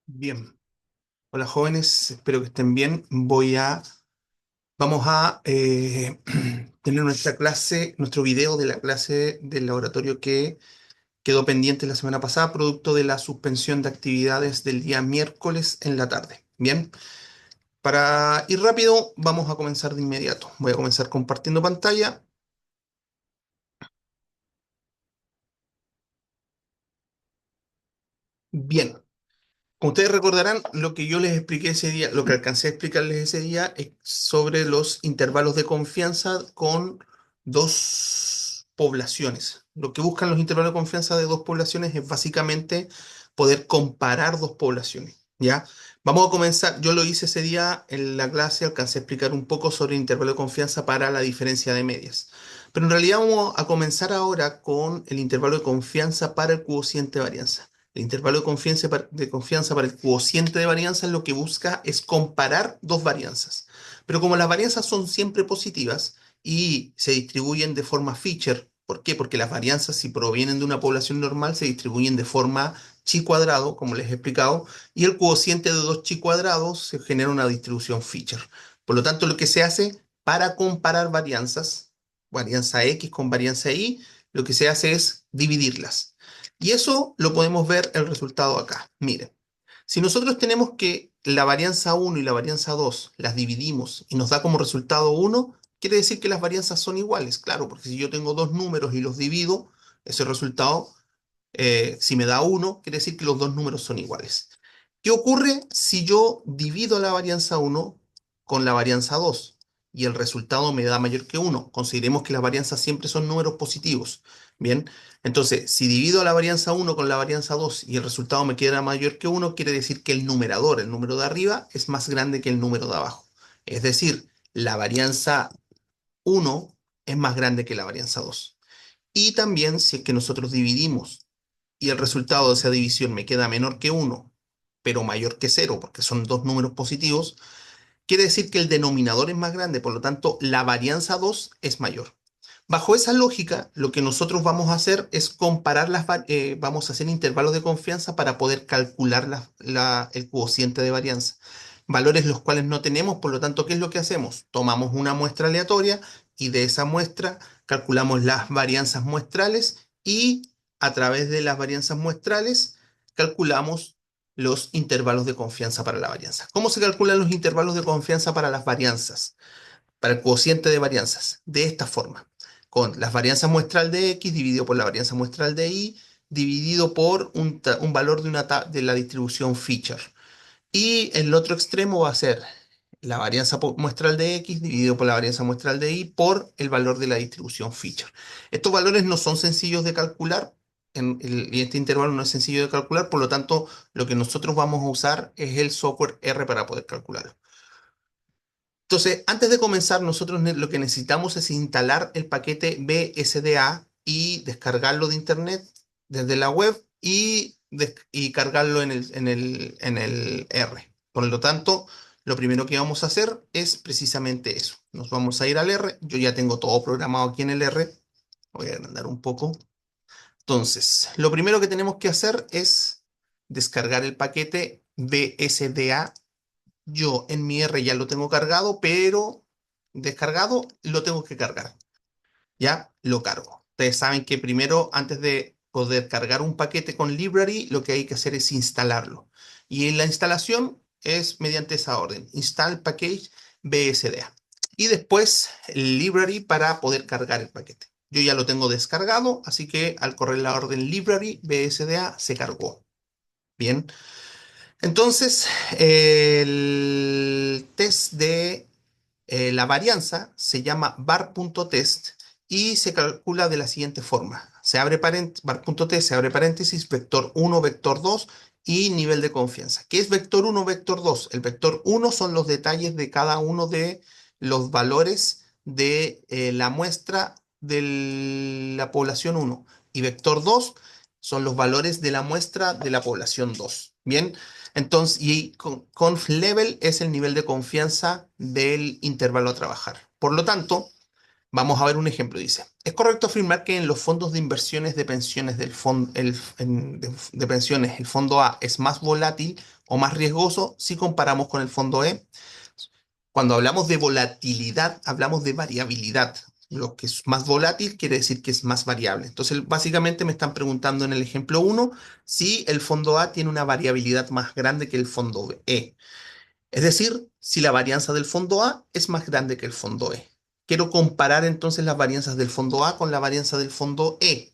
Bien, hola jóvenes, espero que estén bien. Vamos a tener nuestra clase, nuestro video de la clase del laboratorio que quedó pendiente la semana pasada, producto de la suspensión de actividades del día miércoles en la tarde. Bien, para ir rápido, vamos a comenzar de inmediato. Voy a comenzar compartiendo pantalla. Bien. Como ustedes recordarán, lo que yo les expliqué ese día, lo que alcancé a explicarles ese día es sobre los intervalos de confianza con dos poblaciones. Lo que buscan los intervalos de confianza de dos poblaciones es básicamente poder comparar dos poblaciones, ¿ya? Vamos a comenzar, yo lo hice ese día en la clase, alcancé a explicar un poco sobre el intervalo de confianza para la diferencia de medias. Pero en realidad vamos a comenzar ahora con el intervalo de confianza para el cociente de varianza. El intervalo de confianza para el cociente de varianza lo que busca es comparar dos varianzas. Pero como las varianzas son siempre positivas y se distribuyen de forma Fisher, ¿por qué? Porque las varianzas, si provienen de una población normal, se distribuyen de forma chi cuadrado, como les he explicado, y el cociente de dos chi cuadrados se genera una distribución Fisher. Por lo tanto, lo que se hace para comparar varianzas, varianza X con varianza Y, lo que se hace es dividirlas. Y eso lo podemos ver el resultado acá. Miren, si nosotros tenemos que la varianza uno y la varianza 2 las dividimos y nos da como resultado uno, quiere decir que las varianzas son iguales. Claro, porque si yo tengo dos números y los divido, ese resultado, si me da uno, quiere decir que los dos números son iguales. ¿Qué ocurre si yo divido la varianza uno con la varianza 2 y el resultado me da mayor que uno? Consideremos que las varianzas siempre son números positivos. Bien, entonces, si divido la varianza uno con la varianza 2 y el resultado me queda mayor que uno, quiere decir que el numerador, el número de arriba, es más grande que el número de abajo. Es decir, la varianza uno es más grande que la varianza 2. Y también si es que nosotros dividimos y el resultado de esa división me queda menor que uno, pero mayor que cero, porque son dos números positivos, quiere decir que el denominador es más grande, por lo tanto, la varianza 2 es mayor. Bajo esa lógica, lo que nosotros vamos a hacer es comparar vamos a hacer intervalos de confianza para poder calcular el cociente de varianza. Valores los cuales no tenemos, por lo tanto, ¿qué es lo que hacemos? Tomamos una muestra aleatoria y de esa muestra calculamos las varianzas muestrales y a través de las varianzas muestrales calculamos los intervalos de confianza para la varianza. ¿Cómo se calculan los intervalos de confianza para las varianzas? Para el cociente de varianzas, de esta forma, con las varianzas muestral de X dividido por la varianza muestral de Y, dividido por un valor de la distribución Fisher. Y el otro extremo va a ser la varianza muestral de X dividido por la varianza muestral de Y por el valor de la distribución Fisher. Estos valores no son sencillos de calcular, y este intervalo no es sencillo de calcular, por lo tanto, lo que nosotros vamos a usar es el software R para poder calcularlo. Entonces, antes de comenzar, nosotros lo que necesitamos es instalar el paquete BSDA y descargarlo de internet desde la web y cargarlo en el R. Por lo tanto, lo primero que vamos a hacer es precisamente eso. Nos vamos a ir al R. Yo ya tengo todo programado aquí en el R. Voy a agrandar un poco. Entonces, lo primero que tenemos que hacer es descargar el paquete BSDA. Yo en mi R ya lo tengo cargado, pero descargado lo tengo que cargar. Ya lo cargo. Ustedes saben que primero, antes de poder cargar un paquete con Library, lo que hay que hacer es instalarlo. Y la instalación es mediante esa orden, install package BSDA. Y después el Library para poder cargar el paquete. Yo ya lo tengo descargado, así que al correr la orden Library BSDA se cargó. Bien. Entonces, el test de la varianza se llama var.test y se calcula de la siguiente forma. Se abre var.test, se abre paréntesis, vector uno, vector 2 y nivel de confianza. ¿Qué es vector uno, vector 2? El vector uno son los detalles de cada uno de los valores de la muestra de la población uno y vector 2 son los valores de la muestra de la población 2. Bien, entonces, y conf level es el nivel de confianza del intervalo a trabajar. Por lo tanto, vamos a ver un ejemplo. Dice, ¿es correcto afirmar que en los fondos de inversiones de pensiones de pensiones, el fondo A es más volátil o más riesgoso si comparamos con el fondo E. Cuando hablamos de volatilidad, hablamos de variabilidad. Lo que es más volátil quiere decir que es más variable. Entonces, básicamente me están preguntando en el ejemplo uno si el fondo A tiene una variabilidad más grande que el fondo E. Es decir, si la varianza del fondo A es más grande que el fondo E. Quiero comparar entonces las varianzas del fondo A con la varianza del fondo E.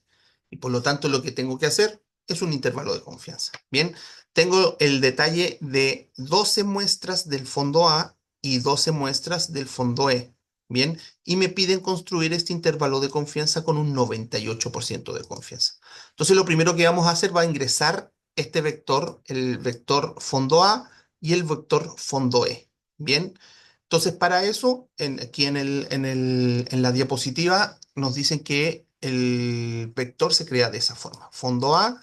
Y por lo tanto, lo que tengo que hacer es un intervalo de confianza. Bien, tengo el detalle de 12 muestras del fondo A y 12 muestras del fondo E. Bien, y me piden construir este intervalo de confianza con un 98% de confianza. Entonces, lo primero que vamos a hacer va a ingresar este vector, el vector fondo A y el vector fondo E. Bien, entonces para eso, aquí en la diapositiva nos dicen que el vector se crea de esa forma. Fondo A,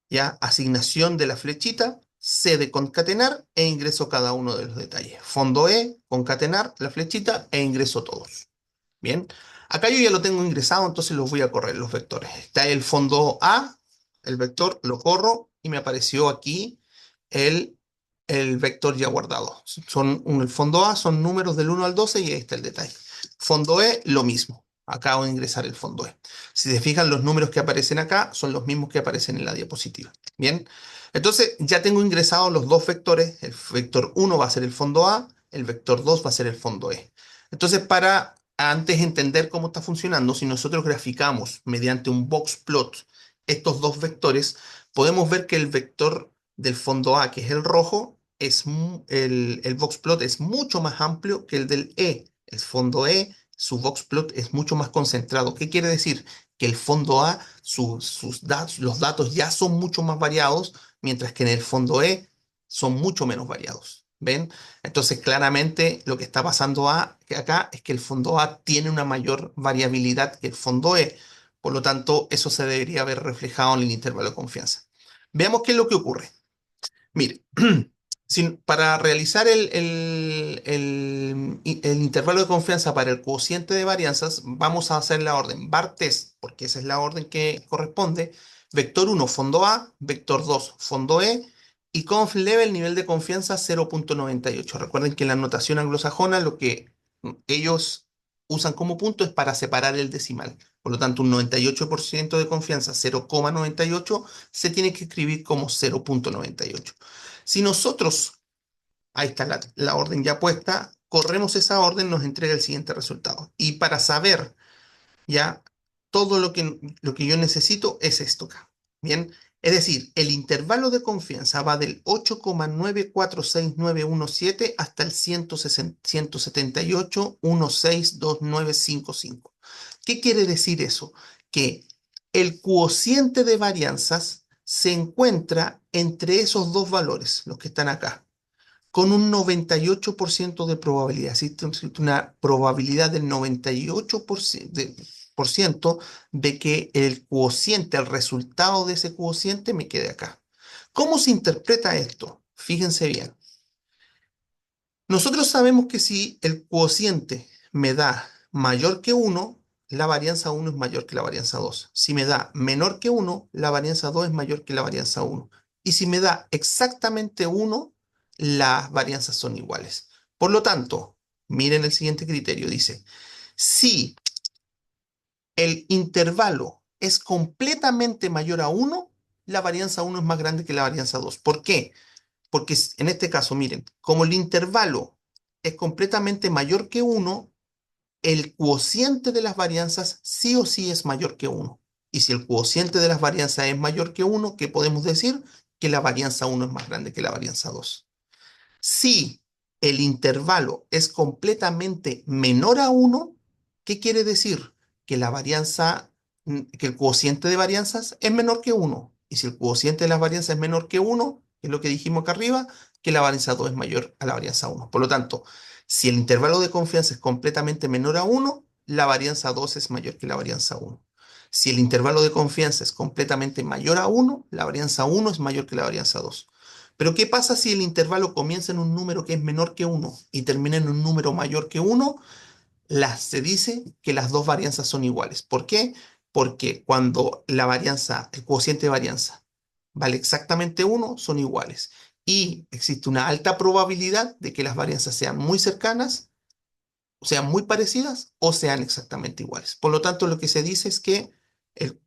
ya asignación de la flechita, C de concatenar e ingreso cada uno de los detalles. Fondo E, concatenar la flechita e ingreso todos. Bien, acá yo ya lo tengo ingresado, entonces los voy a correr los vectores. Está el fondo A, el vector, lo corro y me apareció aquí el, el vector ya guardado. El fondo A son números del 1 al 12 y ahí está el detalle. Fondo E, lo mismo. Acabo de ingresar el fondo E. Si se fijan, los números que aparecen acá son los mismos que aparecen en la diapositiva. Bien, entonces ya tengo ingresados los dos vectores. El vector 1 va a ser el fondo A, el vector 2 va a ser el fondo E. Entonces, para antes entender cómo está funcionando, si nosotros graficamos mediante un box plot estos dos vectores, podemos ver que el vector del fondo A, que es el rojo, el box plot es mucho más amplio que el del E. El fondo E, su box plot es mucho más concentrado. ¿Qué quiere decir? Que el fondo A, los datos ya son mucho más variados, mientras que en el fondo E son mucho menos variados. ¿Ven? Entonces, claramente lo que está pasando acá es que el fondo A tiene una mayor variabilidad que el fondo E. Por lo tanto, eso se debería haber reflejado en el intervalo de confianza. Veamos qué es lo que ocurre. Mire, para realizar el intervalo de confianza para el cociente de varianzas, vamos a hacer la orden var test, porque esa es la orden que corresponde. Vector 1, fondo A, vector 2, fondo E, y conf level, nivel de confianza 0.98. Recuerden que en la notación anglosajona lo que ellos usan como punto es para separar el decimal. Por lo tanto, un 98% de confianza, 0,98, se tiene que escribir como 0.98. Si nosotros, ahí está la orden ya puesta, corremos esa orden, nos entrega el siguiente resultado. Y para saber ya todo lo que yo necesito es esto acá. Bien, es decir, el intervalo de confianza va del 8,946917 hasta el 178,162955. ¿Qué quiere decir eso? Que el cociente de varianzas se encuentra entre esos dos valores, los que están acá, con un 98% de probabilidad. Existe una probabilidad del 98% de que el cociente, el resultado de ese cociente me quede acá. ¿Cómo se interpreta esto? Fíjense bien. Nosotros sabemos que si el cociente me da mayor que 1, la varianza 1 es mayor que la varianza 2. Si me da menor que 1, la varianza 2 es mayor que la varianza 1. Y si me da exactamente 1, las varianzas son iguales. Por lo tanto, miren el siguiente criterio. Dice, si el intervalo es completamente mayor a 1, la varianza 1 es más grande que la varianza 2. ¿Por qué? Porque en este caso, miren, como el intervalo es completamente mayor que 1, el cociente de las varianzas sí o sí es mayor que 1. Y si el cociente de las varianzas es mayor que 1, ¿qué podemos decir? Que la varianza 1 es más grande que la varianza 2. Si el intervalo es completamente menor a 1, ¿qué quiere decir? Que que el cociente de varianzas es menor que 1. Y si el cociente de las varianzas es menor que 1, que es lo que dijimos acá arriba, que la varianza 2 es mayor a la varianza 1. Por lo tanto, si el intervalo de confianza es completamente menor a 1, la varianza 2 es mayor que la varianza 1. Si el intervalo de confianza es completamente mayor a 1, la varianza 1 es mayor que la varianza 2. Pero ¿qué pasa si el intervalo comienza en un número que es menor que 1 y termina en un número mayor que 1? Se dice que las dos varianzas son iguales. ¿Por qué? Porque cuando el cociente de varianza vale exactamente 1, son iguales. y existe una alta probabilidad de que las varianzas sean muy cercanas, sean muy parecidas o sean exactamente iguales. Por lo tanto, lo que se dice es que el-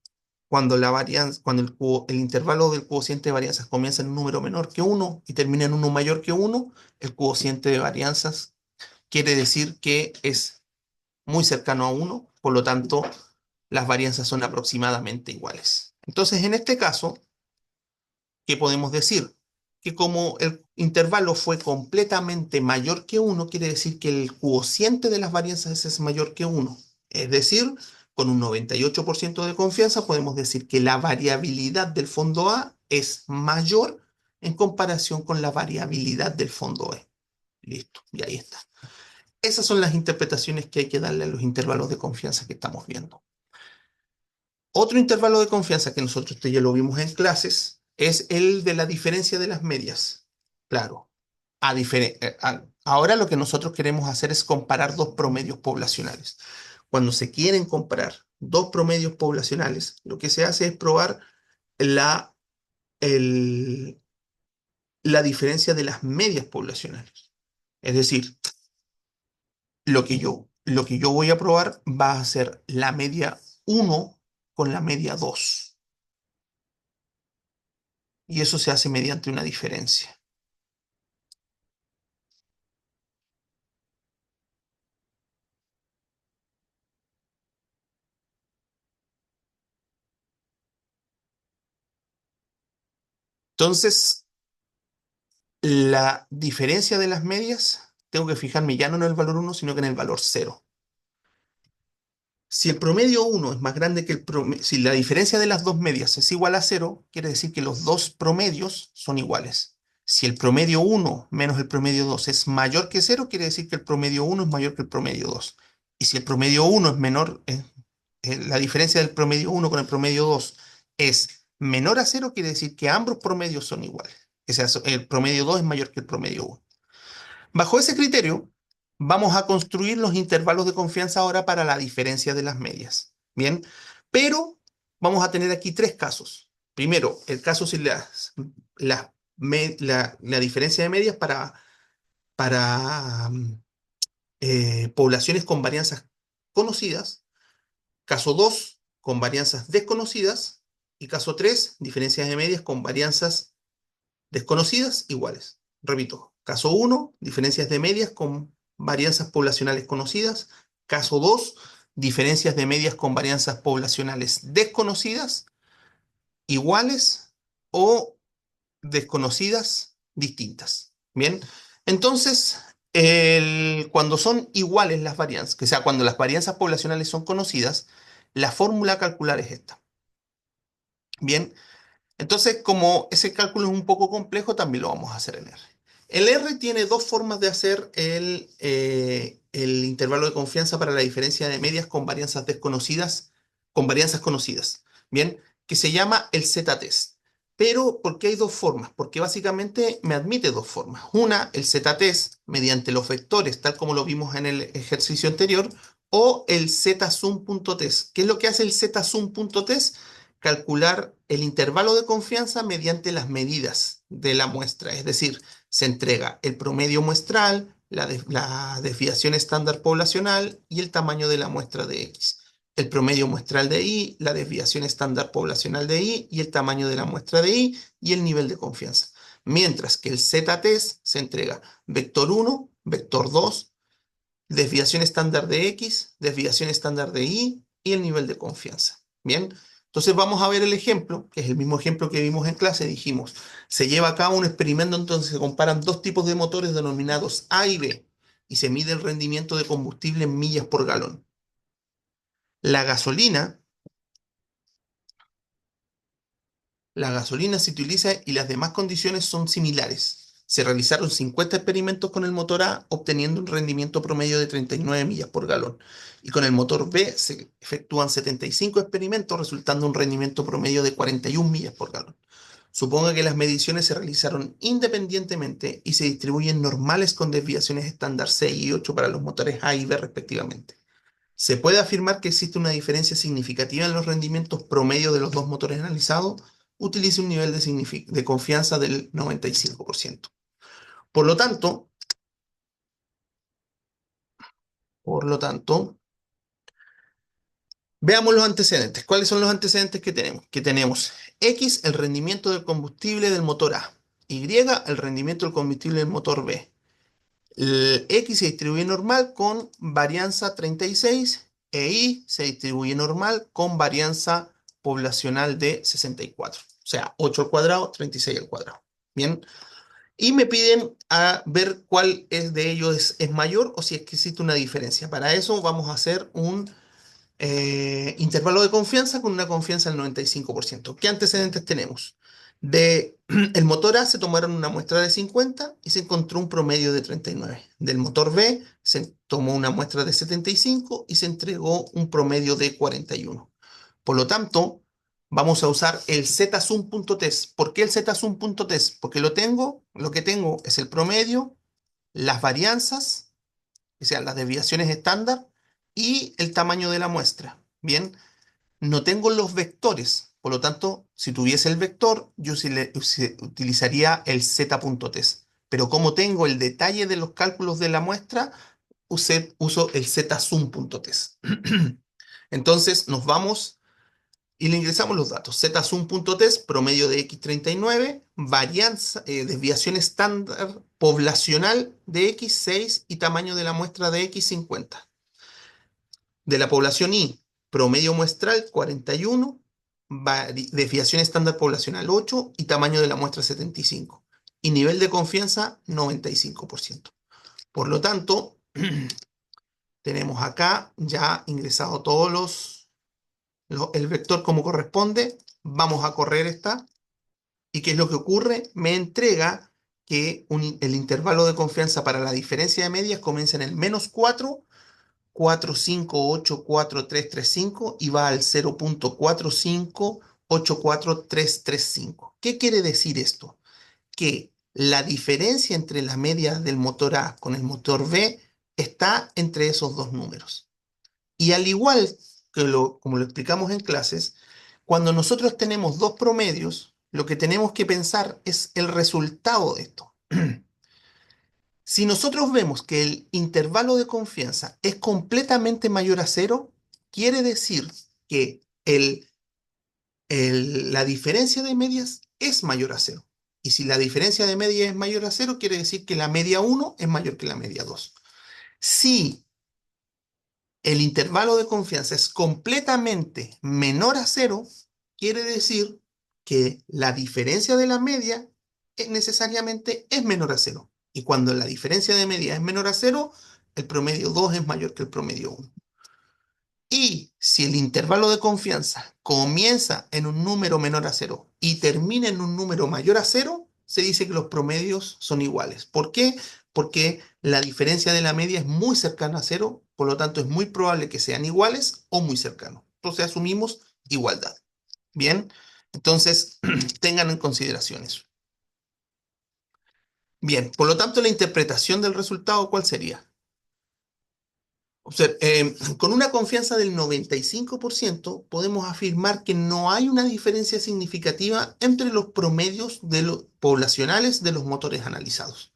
cuando la varianza, cuando el intervalo del cociente de varianzas comienza en un número menor que uno y termina en uno mayor que uno, el cociente de varianzas quiere decir que es muy cercano a uno, por lo tanto, las varianzas son aproximadamente iguales. Entonces, en este caso, ¿qué podemos decir? Que como el intervalo fue completamente mayor que uno, quiere decir que el cociente de las varianzas es mayor que uno. Es decir, con un 98% de confianza podemos decir que la variabilidad del fondo A es mayor en comparación con la variabilidad del fondo E. Listo, y ahí está. Esas son las interpretaciones que hay que darle a los intervalos de confianza que estamos viendo. Otro intervalo de confianza que nosotros ya lo vimos en clases es el de la diferencia de las medias. Claro, ahora lo que nosotros queremos hacer es comparar dos promedios poblacionales. Cuando se quieren comparar dos promedios poblacionales, lo que se hace es probar la, el- la diferencia de las medias poblacionales. Es decir, lo que yo voy a probar va a ser la media uno con la media 2. Y eso se hace mediante una diferencia. Entonces, la diferencia de las medias, tengo que fijarme ya no en el valor uno sino que en el valor cero. Si el promedio uno es más grande que el promedio, si la diferencia de las dos medias es igual a cero, quiere decir que los dos promedios son iguales. Si el promedio uno menos el promedio 2 es mayor que cero, quiere decir que el promedio uno es mayor que el promedio 2. Y si el promedio uno es menor, la diferencia del promedio uno con el promedio 2 es menor a cero, quiere decir que ambos promedios son iguales. O sea, el promedio 2 es mayor que el promedio uno. Bajo ese criterio, vamos a construir los intervalos de confianza ahora para la diferencia de las medias. Bien, pero vamos a tener aquí tres casos. Primero, el caso si la diferencia de medias para poblaciones con varianzas conocidas. Caso 2 con varianzas desconocidas. Y caso 3 diferencias de medias con varianzas desconocidas iguales. Repito, caso uno, diferencias de medias con varianzas poblacionales conocidas. Caso 2, diferencias de medias con varianzas poblacionales desconocidas, iguales o desconocidas distintas. Bien, entonces, cuando son iguales las varianzas, que sea, cuando las varianzas poblacionales son conocidas, la fórmula a calcular es esta. Bien, entonces, como ese cálculo es un poco complejo, también lo vamos a hacer en R. El R tiene dos formas de hacer el intervalo de confianza para la diferencia de medias con varianzas desconocidas, con varianzas conocidas, ¿bien? Que se llama el z-test. Pero, ¿por qué hay dos formas? Porque básicamente me admite dos formas. Una, el z-test mediante los vectores, tal como lo vimos en el ejercicio anterior, o el zsum.test. ¿Qué es lo que hace el zsum.test? Calcular el intervalo de confianza mediante las medidas de la muestra. Es decir, se entrega el promedio muestral, la desviación estándar poblacional y el tamaño de la muestra de X. El promedio muestral de Y, la desviación estándar poblacional de Y y el tamaño de la muestra de Y y el nivel de confianza. Mientras que el z-test se entrega vector 1, vector 2, desviación estándar de X, desviación estándar de Y y el nivel de confianza. Bien, entonces vamos a ver el ejemplo, que es el mismo ejemplo que vimos en clase. Dijimos, se lleva a cabo un experimento en donde se comparan dos tipos de motores denominados A y B y se mide el rendimiento de combustible en millas por galón. La gasolina La gasolina se utiliza y las demás condiciones son similares. Se realizaron 50 experimentos con el motor A, obteniendo un rendimiento promedio de 39 millas por galón. Y con el motor B se efectúan 75 experimentos, resultando un rendimiento promedio de 41 millas por galón. Suponga que las mediciones se realizaron independientemente y se distribuyen normales con desviaciones estándar 6 y 8 para los motores A y B respectivamente. ¿Se puede afirmar que existe una diferencia significativa en los rendimientos promedio de los dos motores analizados? utilice un nivel de confianza del 95%. Por lo tanto, por lo tanto, veamos los antecedentes. ¿Cuáles son los antecedentes que tenemos? Que tenemos X, el rendimiento del combustible del motor A, Y, el rendimiento del combustible del motor B. El X se distribuye normal con varianza 36 e Y se distribuye normal con varianza poblacional de 64. O sea, 8 al cuadrado, 36 al cuadrado. Bien. Y me piden a ver cuál de ellos es mayor o si es que existe una diferencia. Para eso vamos a hacer un intervalo de confianza con una confianza del 95%. ¿Qué antecedentes tenemos? El motor A se tomaron una muestra de 50 y se encontró un promedio de 39. Del motor B se tomó una muestra de 75 y se entregó un promedio de 41. Por lo tanto, vamos a usar el zsum.test. ¿Por qué el zsum.test? Porque lo que tengo es el promedio, las varianzas, o sea, las desviaciones estándar y el tamaño de la muestra. Bien, no tengo los vectores. Por lo tanto, si tuviese el vector, yo utilizaría el z.test. Pero como tengo el detalle de los cálculos de la muestra, uso el zsum.test. Entonces nos vamos y le ingresamos los datos. Zsum.test, promedio de X39, varianza, desviación estándar poblacional de X6 y tamaño de la muestra de X50. De la población Y, promedio muestral 41, desviación estándar poblacional 8 y tamaño de la muestra 75. Y nivel de confianza 95%. Por lo tanto, tenemos acá ya ingresado todos el vector como corresponde. Vamos a correr esta. ¿Y qué es lo que ocurre? Me entrega que el intervalo de confianza para la diferencia de medias comienza en el -4, 4584335 y va al 0.4584335. ¿Qué quiere decir esto? Que la diferencia entre las medias del motor A con el motor B está entre esos dos números. Y al igual que como lo explicamos en clases, cuando nosotros tenemos dos promedios, lo que tenemos que pensar es el resultado de esto. Si nosotros vemos que el intervalo de confianza es completamente mayor a cero, quiere decir que la diferencia de medias es mayor a cero. Y si la diferencia de medias es mayor a cero, quiere decir que la media 1 es mayor que la media 2. Si el intervalo de confianza es completamente menor a cero, quiere decir que la diferencia de la media necesariamente es menor a cero. Y cuando la diferencia de media es menor a cero, el promedio 2 es mayor que el promedio 1. Y si el intervalo de confianza comienza en un número menor a cero y termina en un número mayor a cero, se dice que los promedios son iguales. ¿Por qué? Porque la diferencia de la media es muy cercana a cero, por lo tanto es muy probable que sean iguales o muy cercanos. Entonces asumimos igualdad. Bien, entonces tengan en consideración eso. Bien, por lo tanto la interpretación del resultado, ¿cuál sería? Con una confianza del 95% podemos afirmar que no hay una diferencia significativa entre los promedios poblacionales de los motores analizados.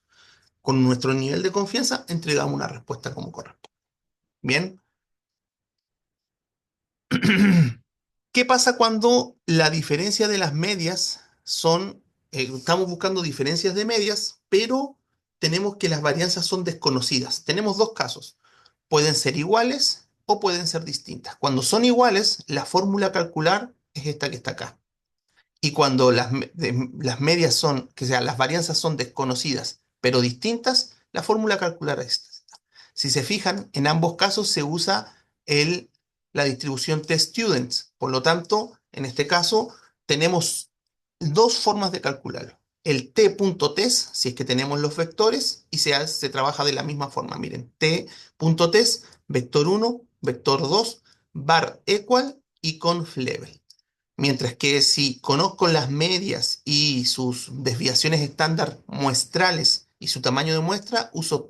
Con nuestro nivel de confianza entregamos una respuesta como corresponde. Bien. ¿Qué pasa cuando la diferencia de las medias estamos buscando diferencias de medias, pero tenemos que las varianzas son desconocidas? Tenemos dos casos. Pueden ser iguales o pueden ser distintas. Cuando son iguales, la fórmula a calcular es esta que está acá. Y cuando las medias que sea, las varianzas son desconocidas, pero distintas, la fórmula a calcular es esta. Si se fijan, en ambos casos se usa la distribución t-students. Por lo tanto, en este caso, tenemos dos formas de calcularlo. El t.test, si es que tenemos los vectores, y se trabaja de la misma forma. Miren, t.test, vector 1, vector 2, var equal y conf level. Mientras que si conozco las medias y sus desviaciones estándar muestrales y su tamaño de muestra, uso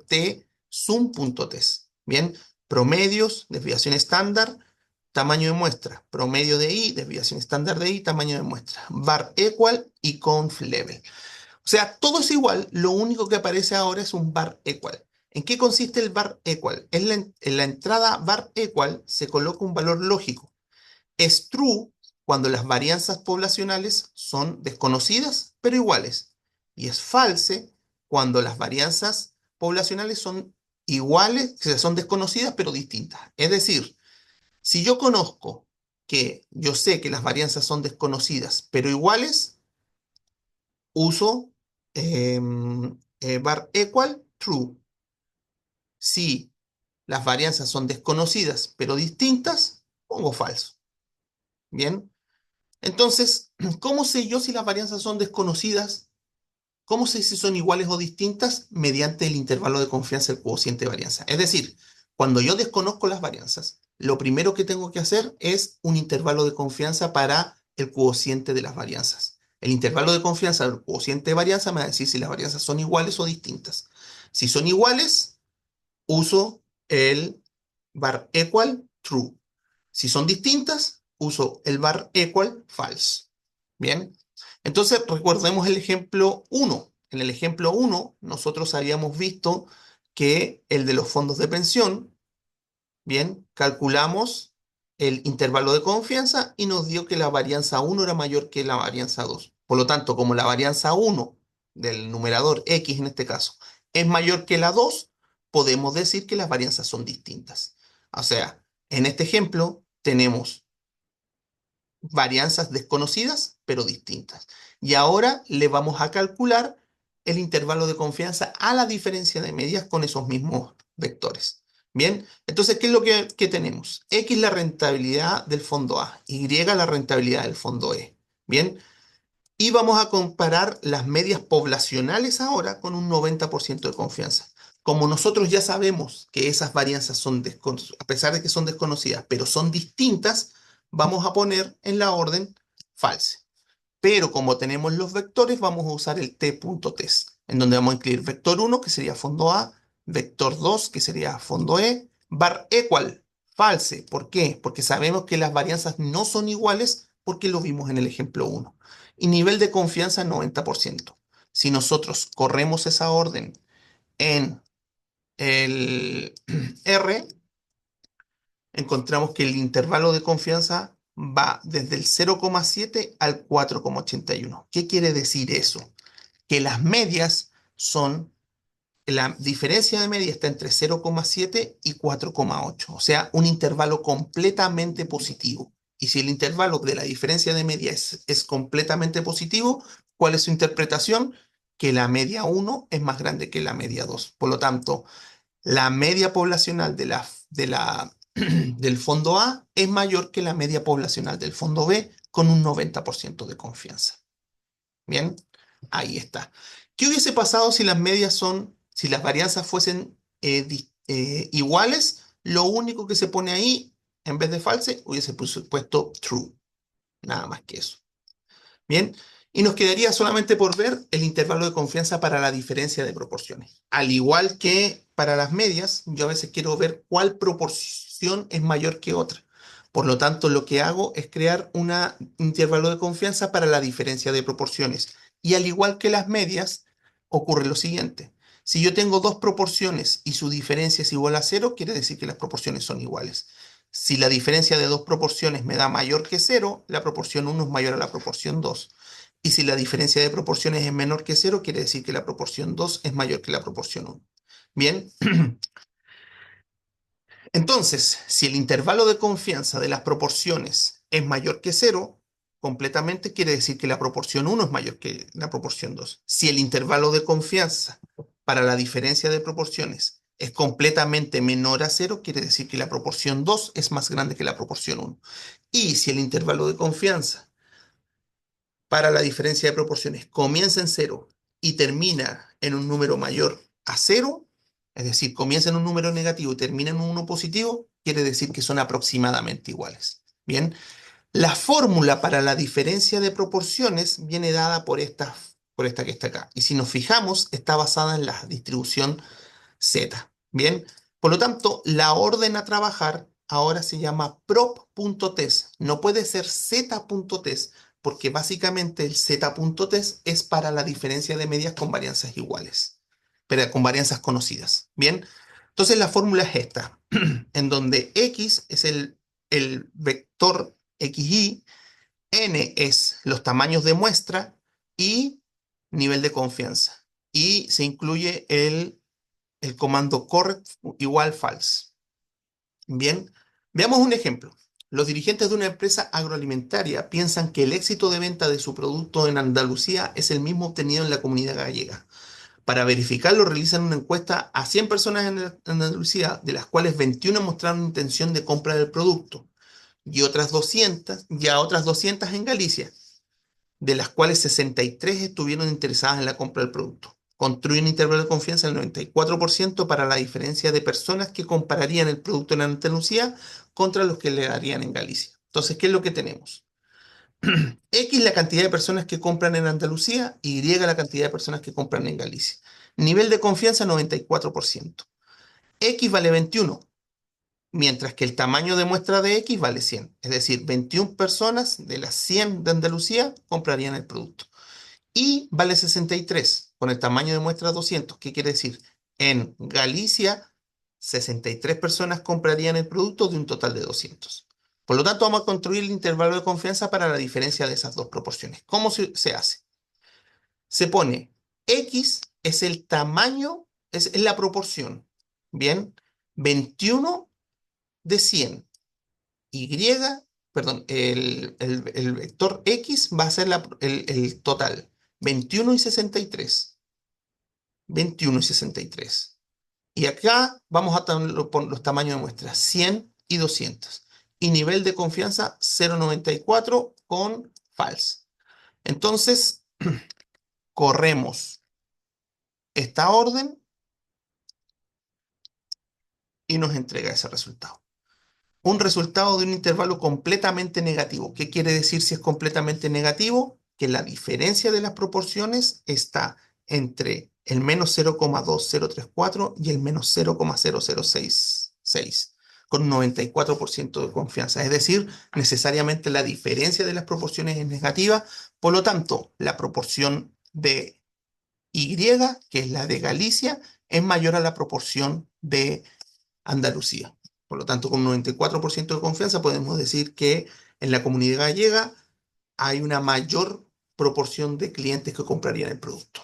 tsum.test. Bien, promedios, desviación estándar tamaño de muestra, promedio de I, desviación estándar de I, tamaño de muestra, var equal y conf level. O sea, todo es igual, lo único que aparece ahora es un var equal. ¿En qué consiste el var equal? En la entrada var equal se coloca un valor lógico. Es true cuando las varianzas poblacionales son desconocidas pero iguales. Y es false cuando las varianzas poblacionales son iguales, o sea, son desconocidas pero distintas. Es decir, si yo conozco que yo sé que las varianzas son desconocidas pero iguales, uso var equal true. Si las varianzas son desconocidas pero distintas, pongo falso. Bien. Entonces, ¿cómo sé yo si las varianzas son desconocidas? ¿Cómo sé si son iguales o distintas? Mediante el intervalo de confianza del cociente de varianza. Es decir, cuando yo desconozco las varianzas, lo primero que tengo que hacer es un intervalo de confianza para el cociente de las varianzas. El intervalo de confianza del cociente de varianza me va a decir si las varianzas son iguales o distintas. Si son iguales, uso el var equal true. Si son distintas, uso el var equal false. Bien, entonces recordemos el ejemplo 1. En el ejemplo 1, nosotros habíamos visto que el de los fondos de pensión, bien, calculamos el intervalo de confianza y nos dio que la varianza 1 era mayor que la varianza 2. Por lo tanto, como la varianza 1 del numerador X en este caso es mayor que la 2, podemos decir que las varianzas son distintas. O sea, en este ejemplo tenemos varianzas desconocidas, pero distintas. Y ahora le vamos a calcular el intervalo de confianza a la diferencia de medias con esos mismos vectores. Bien, entonces, ¿qué es lo que tenemos? X la rentabilidad del fondo A, Y la rentabilidad del fondo E. Bien, y vamos a comparar las medias poblacionales ahora con un 90% de confianza. Como nosotros ya sabemos que esas varianzas son, a pesar de que son desconocidas, pero son distintas, vamos a poner en la orden false. Pero como tenemos los vectores, vamos a usar el t.test, en donde vamos a incluir vector 1, que sería fondo A, vector 2, que sería fondo E, var equal, false. ¿Por qué? Porque sabemos que las varianzas no son iguales porque lo vimos en el ejemplo 1. Y nivel de confianza 90%. Si nosotros corremos esa orden en el R, encontramos que el intervalo de confianza va desde el 0,7 al 4,81. ¿Qué quiere decir eso? Que las medias son, la diferencia de media está entre 0,7 y 4,8, o sea, un intervalo completamente positivo. Y si el intervalo de la diferencia de media es completamente positivo, ¿cuál es su interpretación? Que la media 1 es más grande que la media 2. Por lo tanto, la media poblacional del fondo A es mayor que la media poblacional del fondo B con un 90% de confianza. Bien, ahí está. ¿Qué hubiese pasado si las medias son, si las varianzas fuesen iguales? Lo único que se pone ahí, en vez de false, hubiese puesto true. Nada más que eso. Bien, y nos quedaría solamente por ver el intervalo de confianza para la diferencia de proporciones. Al igual que para las medias, yo a veces quiero ver cuál proporción es mayor que otra. Por lo tanto, lo que hago es crear un intervalo de confianza para la diferencia de proporciones. Y al igual que las medias, ocurre lo siguiente. Si yo tengo dos proporciones y su diferencia es igual a cero, quiere decir que las proporciones son iguales. Si la diferencia de dos proporciones me da mayor que cero, la proporción 1 es mayor a la proporción 2. Y si la diferencia de proporciones es menor que cero, quiere decir que la proporción 2 es mayor que la proporción 1. Bien, entonces, si el intervalo de confianza de las proporciones es mayor que cero, completamente quiere decir que la proporción 1 es mayor que la proporción 2. Si el intervalo de confianza para la diferencia de proporciones es completamente menor a cero, quiere decir que la proporción 2 es más grande que la proporción 1. Y si el intervalo de confianza para la diferencia de proporciones comienza en cero y termina en un número mayor a cero, es decir, comienza en un número negativo y termina en un uno positivo, quiere decir que son aproximadamente iguales. Bien, la fórmula para la diferencia de proporciones viene dada por esta que está acá. Y si nos fijamos, está basada en la distribución Z. Bien, por lo tanto, la orden a trabajar ahora se llama prop.test. No puede ser z.test, porque básicamente el z.test es para la diferencia de medias con varianzas iguales, pero con varianzas conocidas. Bien, entonces la fórmula es esta, en donde x es el vector xy, n es los tamaños de muestra y nivel de confianza. Y se incluye el comando correct igual false. Bien, veamos un ejemplo. Los dirigentes de una empresa agroalimentaria piensan que el éxito de venta de su producto en Andalucía es el mismo obtenido en la comunidad gallega. Para verificarlo, realizan una encuesta a 100 personas en Andalucía, de las cuales 21 mostraron intención de compra del producto, y a otras 200 en Galicia, de las cuales 63 estuvieron interesadas en la compra del producto. Construye un intervalo de confianza del 94% para la diferencia de personas que compararían el producto en Andalucía contra los que le darían en Galicia. Entonces, ¿qué es lo que tenemos? X la cantidad de personas que compran en Andalucía, Y la cantidad de personas que compran en Galicia. Nivel de confianza 94%. X vale 21, mientras que el tamaño de muestra de X vale 100. Es decir, 21 personas de las 100 de Andalucía comprarían el producto. Y vale 63, con el tamaño de muestra 200. ¿Qué quiere decir? En Galicia, 63 personas comprarían el producto de un total de 200. Por lo tanto, vamos a construir el intervalo de confianza para la diferencia de esas dos proporciones. ¿Cómo se hace? Se pone X es el tamaño, es la proporción. Bien, 21 de 100. Y, perdón, el vector X va a ser el total. 21 y 63. 21 y 63. Y acá vamos a poner los tamaños de muestras, 100 y 200. Y nivel de confianza 0,94 con false. Entonces, corremos esta orden y nos entrega ese resultado. Un resultado de un intervalo completamente negativo. ¿Qué quiere decir si es completamente negativo? Que la diferencia de las proporciones está entre el menos 0,2034 y el menos 0,0066, con un 94% de confianza. Es decir, necesariamente la diferencia de las proporciones es negativa. Por lo tanto, la proporción de Y, que es la de Galicia, es mayor a la proporción de Andalucía. Por lo tanto, con un 94% de confianza podemos decir que en la comunidad gallega hay una mayor proporción de clientes que comprarían el producto.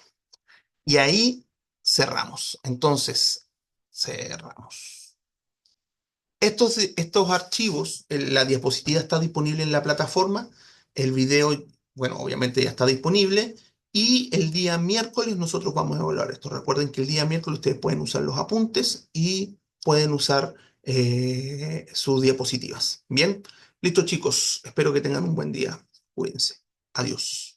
Y ahí cerramos. Entonces, cerramos. Estos archivos, la diapositiva está disponible en la plataforma, el video, bueno, obviamente ya está disponible, y el día miércoles nosotros vamos a evaluar esto. Recuerden que el día miércoles ustedes pueden usar los apuntes y pueden usar sus diapositivas. Bien, listo chicos, espero que tengan un buen día. Cuídense. Adiós.